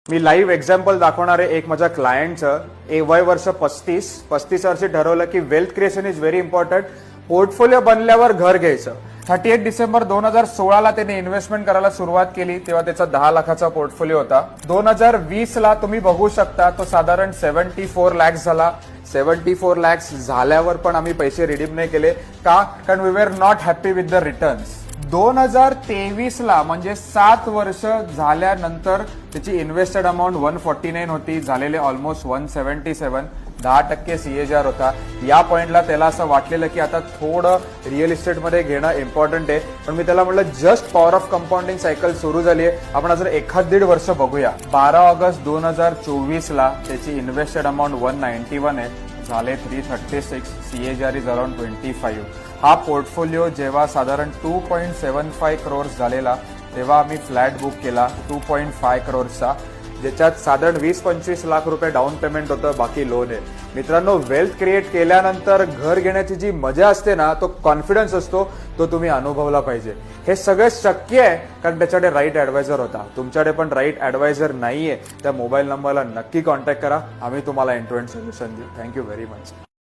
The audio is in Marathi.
मी लाईव्ह एक्झाम्पल दाखवणार आहे एक माझ्या क्लायंटचं. वय वर्ष 35 वर्षी ठरवलं की wealth creation is very important. Portfolio बनल्यावर घर घ्यायचं. 31 डिसेंबर 2016 त्याने इन्व्हेस्टमेंट करायला सुरुवात केली, तेव्हा त्याचा 10 लाखाचा पोर्टफोलिओ होता. 2020 तुम्ही बघू शकता तो साधारण 74 लॅक्स झाला. 74 लॅक्स झाल्यावर पण आम्ही पैसे रिडीम नाही केले. का? कारण we were not happy with the returns. 2023 म्हणजे 7 वर्ष झाल्यानंतर त्याची इन्व्हेस्टेड अमाऊंट 149 होती, झालेले ऑलमोस्ट 177. 10% CAGR होता. या पॉइंटला त्याला असं वाटलेलं की आता थोडं रिअल इस्टेटमध्ये घेणं इम्पॉर्टंट आहे. पण मी त्याला म्हटलं just power of compounding cycle सुरू झाली आहे, आपण अजून 1.5 वर्ष बघूया. 12 ऑगस्ट 2024 त्याची इन्व्हेस्टेड अमाऊंट 191 आहे, झाले 336. CAGR is around 25. हा पोर्टफोलिओ जेव्हा साधारण 2.75 करोर्स झालेला तेव्हा आम्ही फ्लॅट बुक केला 2.5 करोर्सचा, ज्याच्यात साधारण 20-25 लाख रुपये डाऊन पेमेंट होतं, बाकी लोन आहे. मित्रांनो, वेल्थ क्रिएट केल्यानंतर घर घेण्याची जी मजा असते ना, तो कॉन्फिडन्स असतो, तो तुम्ही अनुभवला पाहिजे. हे सगळं शक्य आहे कारण त्याच्याकडे राईट ॲडवायझर होता. तुमच्याकडे पण राईट ॲडवायझर नाहीये, त्या मोबाईल नंबरला नक्की कॉन्टॅक्ट करा, आम्ही तुम्हाला एंड टू एंड सोल्युशन देऊ. Thank you very much.